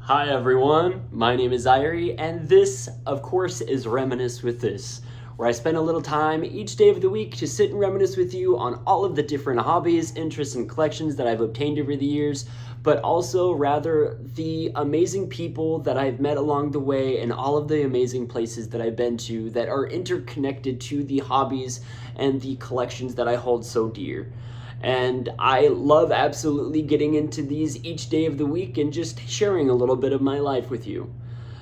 Hi everyone, my name is Ierie, and this, of course, is Reminisce with This, where I spend a little time each day of the week to sit and reminisce with you on all of the different hobbies, interests, and collections that I've obtained over the years, but also rather the amazing people that I've met along the way and all of the amazing places that I've been to that are interconnected to the hobbies and the collections that I hold so dear. And I love absolutely getting into these each day of the week and just sharing a little bit of my life with you.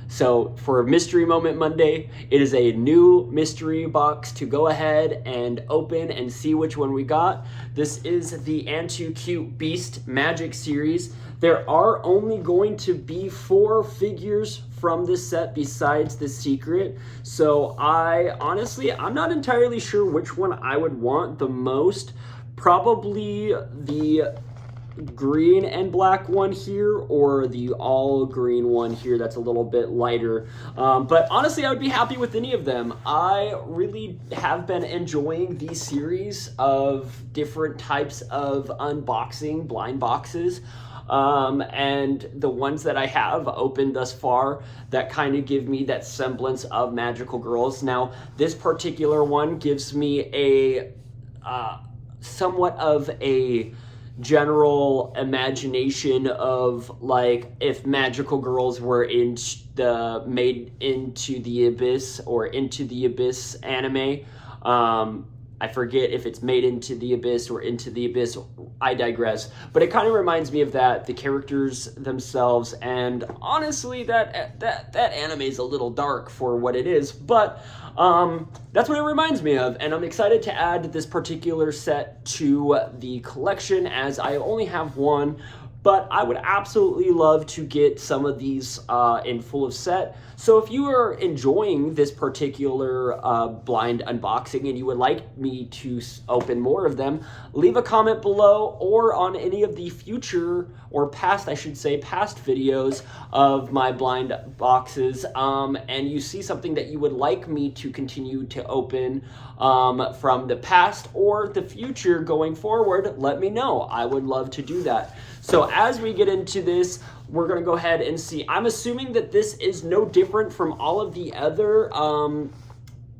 So for Mystery Moment Monday, it is a new mystery box to go ahead and open and see which one we got. This is the Antu Cute Beast Magic series. There are only going to be 4 figures from this set besides the secret. So I'm not entirely sure which one I would want the most. Probably the green and black one here, or the all green one here that's a little bit lighter. But honestly, I would be happy with any of them. I really have been enjoying these series of different types of unboxing blind boxes. And the ones that I have opened thus far that kind of give me that semblance of magical girls. Now, this particular one gives me a somewhat of a general imagination of like if magical girls were made into the abyss or into the abyss anime. I forget if it's made into the abyss or into the abyss. I digress. But it kind of reminds me of that, the characters themselves, and honestly, that anime is a little dark for what it is. But that's what it reminds me of, and I'm excited to add this particular set to the collection as I only have one. But I would absolutely love to get some of these in full of set. So if you are enjoying this particular blind unboxing and you would like me to open more of them, leave a comment below or on any of the future, or past, I should say, past videos of my blind boxes, and you see something that you would like me to continue to open from the past or the future going forward, let me know. I would love to do that. So as we get into this, we're going to go ahead and see. I'm assuming that this is no different from all of the other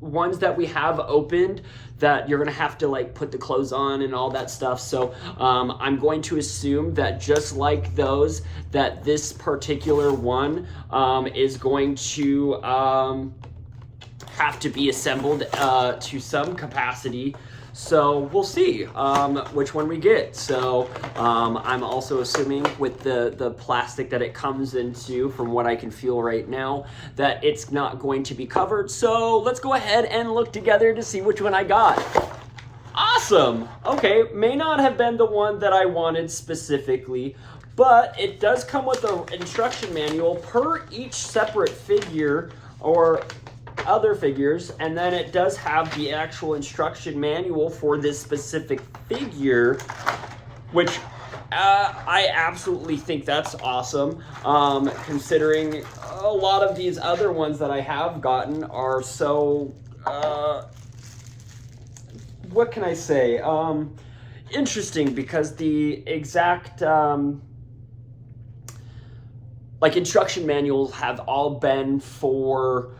ones that we have opened, that you're going to have to like put the clothes on and all that stuff. So I'm going to assume that just like those, that this particular one is going to have to be assembled to some capacity. So we'll see which one we get. So I'm also assuming with the plastic that it comes into, from what I can feel right now, that it's not going to be covered. So let's go ahead and look together to see which one I got. Awesome. Okay, may not have been the one that I wanted specifically, but it does come with an instruction manual per each separate figure or other figures, and then it does have the actual instruction manual for this specific figure, which I absolutely think that's awesome, considering a lot of these other ones that I have gotten are so what can I say, interesting, because the exact like instruction manuals have all been for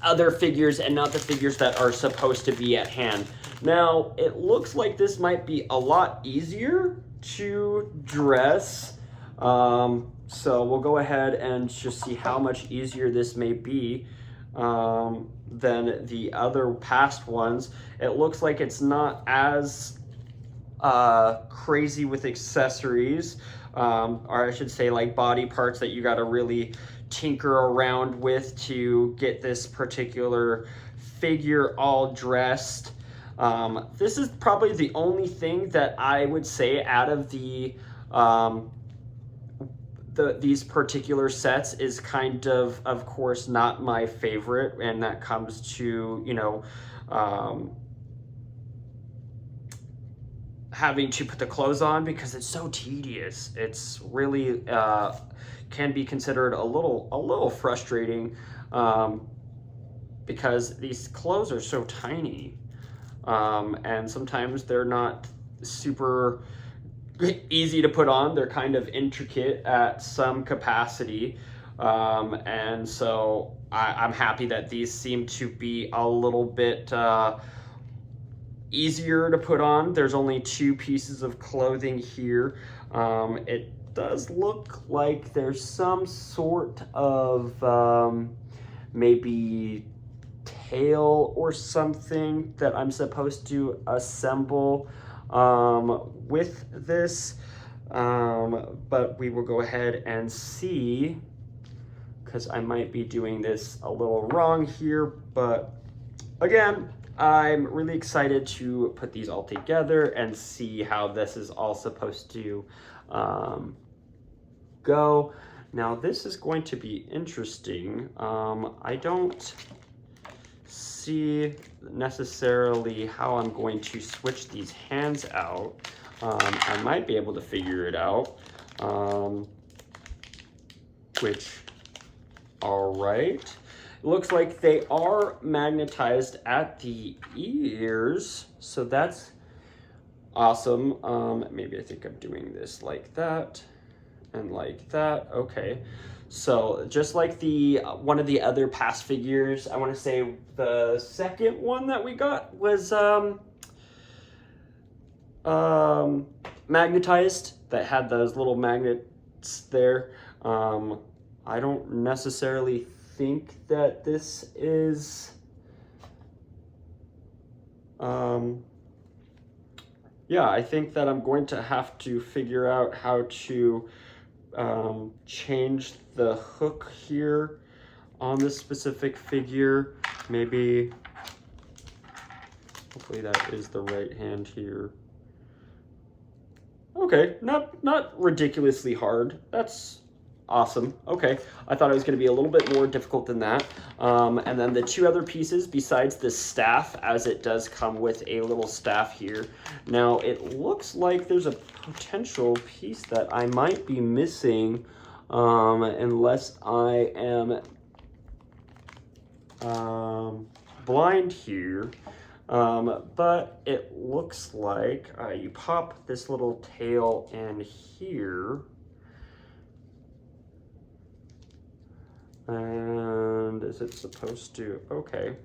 other figures and not the figures that are supposed to be at hand. Now, it looks like this might be a lot easier to dress. So we'll go ahead and just see how much easier this may be than the other past ones. It looks like it's not as crazy with accessories, or I should say like body parts that you got to really tinker around with to get this particular figure all dressed. This is probably the only thing that I would say out of these particular sets is kind of course, not my favorite, and that comes to, having to put the clothes on, because it's so tedious. It's really can be considered a little frustrating, because these clothes are so tiny, and sometimes they're not super easy to put on. They're kind of intricate at some capacity. And so I'm happy that these seem to be a little bit easier to put on. There's only 2 pieces of clothing here. It does look like there's some sort of maybe tail or something that I'm supposed to assemble with this, but we will go ahead and see, because I might be doing this a little wrong here. But again, I'm really excited to put these all together and see how this is all supposed to go. Now this is going to be interesting. I don't see necessarily how I'm going to switch these hands out. I might be able to figure it out, which, all right. It looks like they are magnetized at the ears, so that's awesome. Maybe I think I'm doing this like that and like that. Okay. So just like the one of the other past figures, I want to say the second one that we got was magnetized, that had those little magnets there. I don't necessarily think that this is yeah, I think that I'm going to have to figure out how to change the hook here on this specific figure. Maybe, hopefully that is the right hand here. Okay, not ridiculously hard. That's awesome. Okay, I thought it was going to be a little bit more difficult than that. And then the 2 other pieces besides the staff, as it does come with a little staff here. Now it looks like there's a potential piece that I might be missing, unless I am blind here. But it looks like you pop this little tail in here, and is it supposed to? Okay,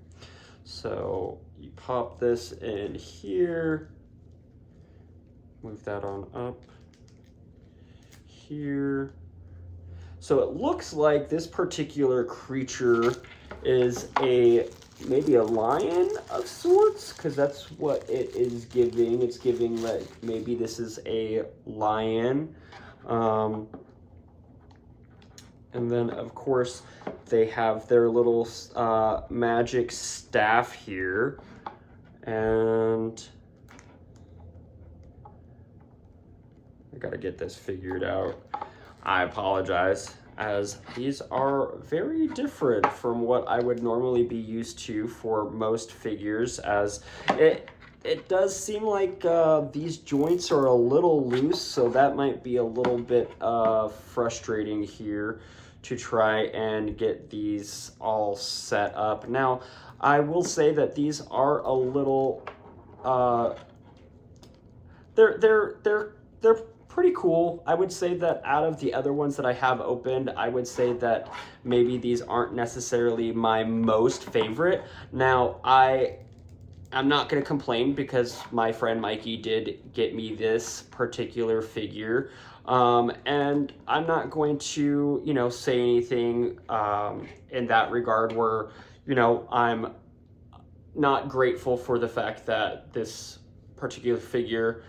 so you pop this in here, move that on up here. So it looks like this particular creature is maybe a lion of sorts, because that's what it is giving. It's giving like maybe this is a lion. And then of course they have their little magic staff here, and I gotta get this figured out. I apologize, as these are very different from what I would normally be used to for most figures, as it does seem like these joints are a little loose, so that might be a little bit frustrating here to try and get these all set up. Now, I will say that these are a little they're pretty cool. I would say that out of the other ones that I have opened, I would say that maybe these aren't necessarily my most favorite. Now, I'm not going to complain, because my friend Mikey did get me this particular figure. And I'm not going to, say anything in that regard where, I'm not grateful for the fact that this particular figure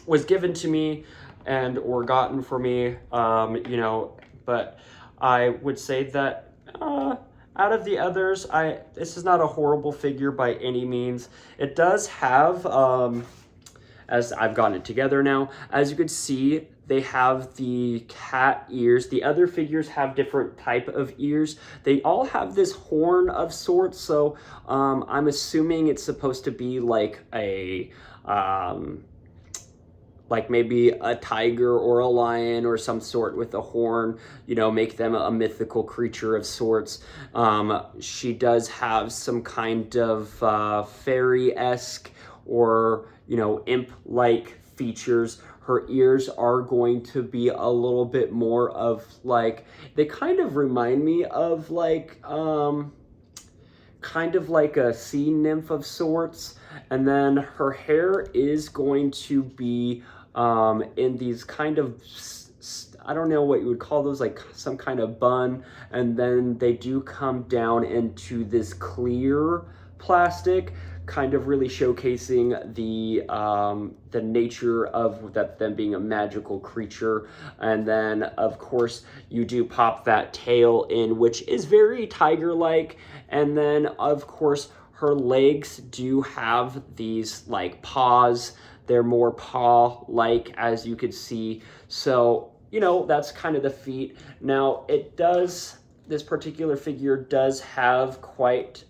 was given to me or gotten for me, but I would say that out of the others, this is not a horrible figure by any means. It does have, as I've gotten it together now, as you can see, they have the cat ears. The other figures have different type of ears. They all have this horn of sorts, so I'm assuming it's supposed to be like a like maybe a tiger or a lion or some sort with a horn, make them a mythical creature of sorts. She does have some kind of fairy-esque or, imp-like features. Her ears are going to be a little bit more of like, they kind of remind me of like, kind of like a sea nymph of sorts. And then her hair is going to be in these kind of, I don't know what you would call those, like some kind of bun. And then they do come down into this clear plastic, kind of really showcasing the nature of that, them being a magical creature. And then of course you do pop that tail in, which is very tiger-like. And then of course her legs do have these like paws. They're more paw-like, as you could see. So, you know, that's kind of the feet. Now it does, this particular figure does have quite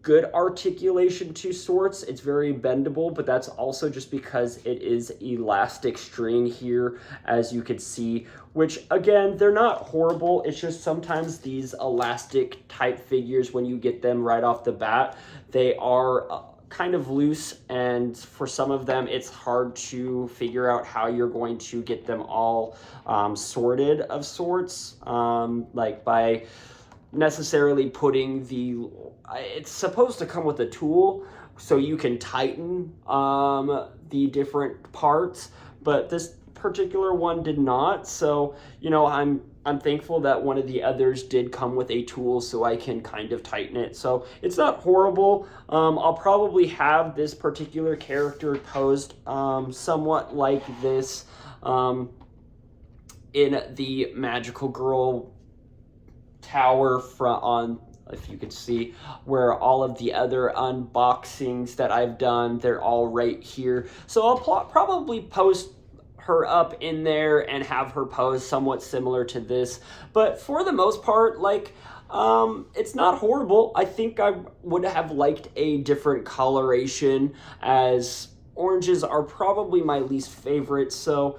good articulation to sorts. It's very bendable, but that's also just because it is elastic string here, as you could see, which again, they're not horrible. It's just sometimes these elastic type figures, when you get them right off the bat, they are kind of loose, and for some of them it's hard to figure out how you're going to get them all sorted of sorts, like by necessarily putting it's supposed to come with a tool so you can tighten the different parts, but this particular one did not. So, you know, I'm thankful that one of the others did come with a tool so I can kind of tighten it. So it's not horrible. I'll probably have this particular character posed somewhat like this in the Magical Girl tower on, if you could see, where all of the other unboxings that I've done, they're all right here. So I'll probably post her up in there and have her pose somewhat similar to this, but for the most part, like, it's not horrible. I think I would have liked a different coloration, as oranges are probably my least favorite. So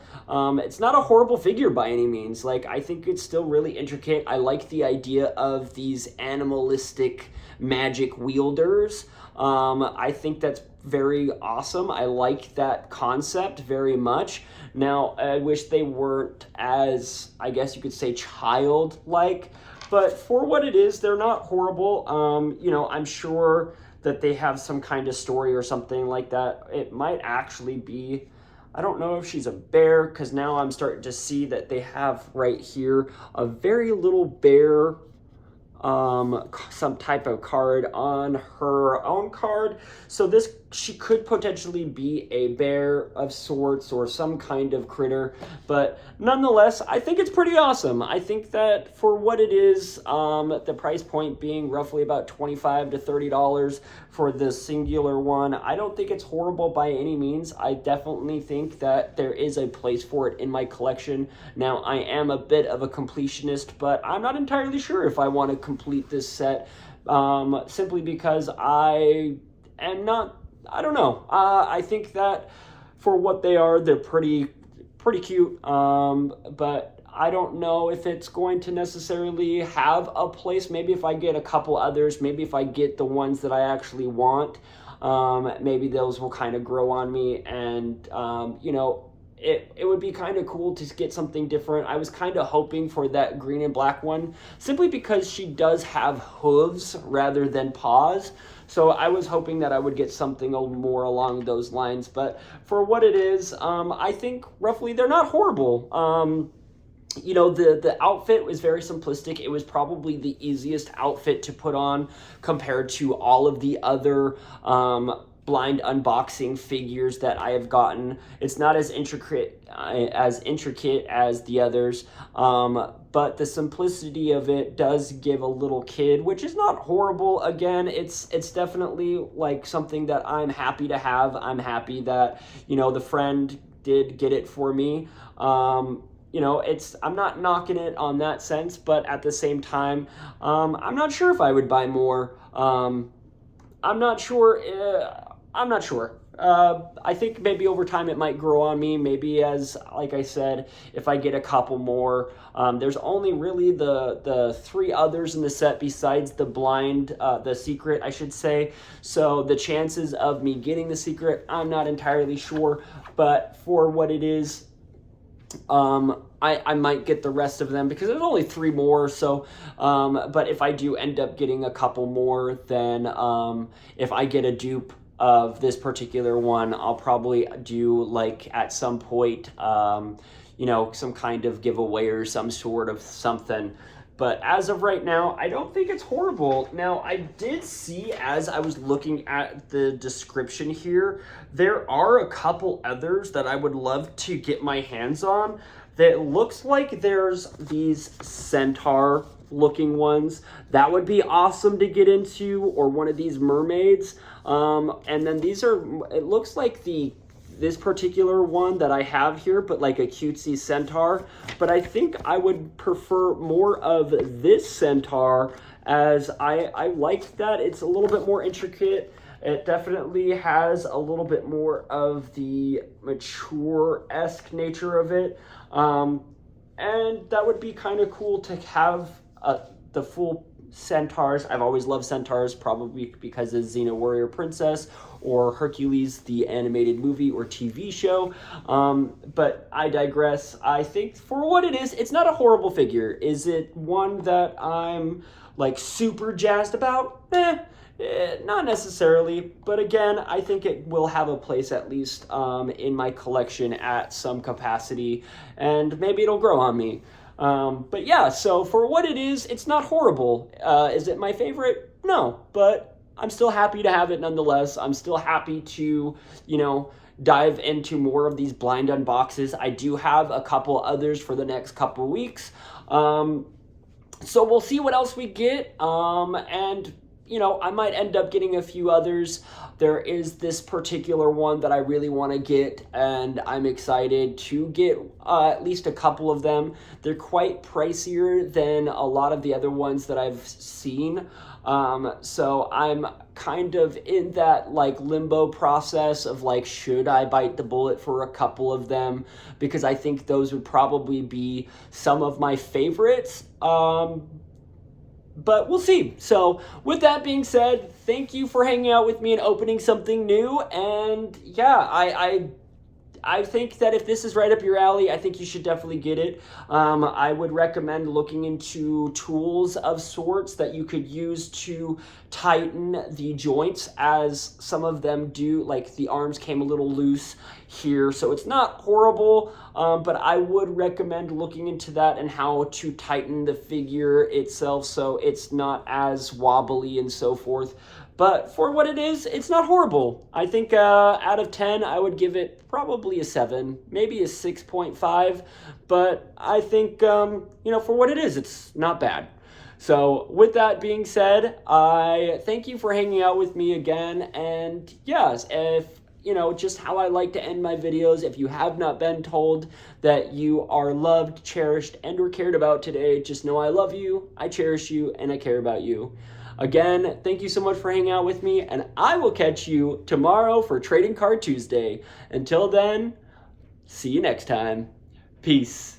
it's not a horrible figure by any means. Like, I think it's still really intricate. I like the idea of these animalistic magic wielders. I think that's very awesome. I like that concept very much. Now, I wish they weren't as, I guess you could say, childlike, but for what it is, they're not horrible. You know, I'm sure that they have some kind of story or something like that. It might actually be, I don't know if she's a bear, because now I'm starting to see that they have right here a very little bear, some type of card on her own card. So this, she could potentially be a bear of sorts or some kind of critter, but nonetheless, I think it's pretty awesome. I think that for what it is, the price point being roughly about $25 to $30 for the singular one, I don't think it's horrible by any means. I definitely think that there is a place for it in my collection. Now, I am a bit of a completionist, but I'm not entirely sure if I want to complete this set, simply because I am not, I don't know. I think that for what they are, they're pretty cute, but I don't know if it's going to necessarily have a place. Maybe if I get a couple others, maybe if I get the ones that I actually want, maybe those will kind of grow on me, and you know, it would be kind of cool to get something different. I was kind of hoping for that green and black one, simply because she does have hooves rather than paws. So I was hoping that I would get something more along those lines. But for what it is, I think roughly they're not horrible. You know, the outfit was very simplistic. It was probably the easiest outfit to put on compared to all of the other blind unboxing figures that I have gotten. It's not as intricate as the others, but the simplicity of it does give a little kid, which is not horrible. Again, it's definitely like something that I'm happy to have. I'm happy that, you know, the friend did get it for me. You know, I'm not knocking it on that sense, but at the same time, I'm not sure if I would buy more. I'm not sure. I think maybe over time it might grow on me. Maybe as, like I said, if I get a couple more. There's only really the 3 others in the set besides the secret, I should say. So the chances of me getting the secret, I'm not entirely sure. But for what it is, I might get the rest of them because there's only 3 more. So, but if I do end up getting a couple more, then if I get a dupe of this particular one, I'll probably do like at some point, some kind of giveaway or some sort of something. But as of right now, I don't think it's horrible. Now, I did see as I was looking at the description here, there are a couple others that I would love to get my hands on. That looks like there's these centaur looking ones. That would be awesome to get into, or one of these mermaids. And then these are, it looks like this particular one that I have here, but like a cutesy centaur. But I think I would prefer more of this centaur, as I like that it's a little bit more intricate. It definitely has a little bit more of the mature-esque nature of it. And that would be kind of cool to have the full centaurs. I've always loved centaurs, probably because of Xena Warrior Princess or Hercules, the animated movie or TV show. But I digress. I think for what it is, it's not a horrible figure. Is it one that I'm like super jazzed about? Not necessarily, but again, I think it will have a place at least in my collection at some capacity, and maybe it'll grow on me. But yeah, so for what it is, it's not horrible. Is it my favorite? No, but I'm still happy to have it nonetheless. I'm still happy to, dive into more of these blind unboxes. I do have a couple others for the next couple weeks. So we'll see what else we get. And I might end up getting a few others. There is this particular one that I really want to get, and I'm excited to get at least a couple of them. They're quite pricier than a lot of the other ones that I've seen. So I'm kind of in that like limbo process of like, should I bite the bullet for a couple of them? Because I think those would probably be some of my favorites. But we'll see. So with that being said, thank you for hanging out with me and opening something new. And yeah, I think that if this is right up your alley, I think you should definitely get it. I would recommend looking into tools of sorts that you could use to tighten the joints, as some of them do, like the arms came a little loose here, so it's not horrible, but I would recommend looking into that and how to tighten the figure itself so it's not as wobbly and so forth. But for what it is, it's not horrible. I think out of 10, I would give it probably a 7, maybe a 6.5. But I think, for what it is, it's not bad. So with that being said, I thank you for hanging out with me again. And yes, if just how I like to end my videos. If you have not been told that you are loved, cherished, and or cared about today, just know I love you, I cherish you, and I care about you. Again, thank you so much for hanging out with me, and I will catch you tomorrow for Trading Card Tuesday. Until then, see you next time. Peace.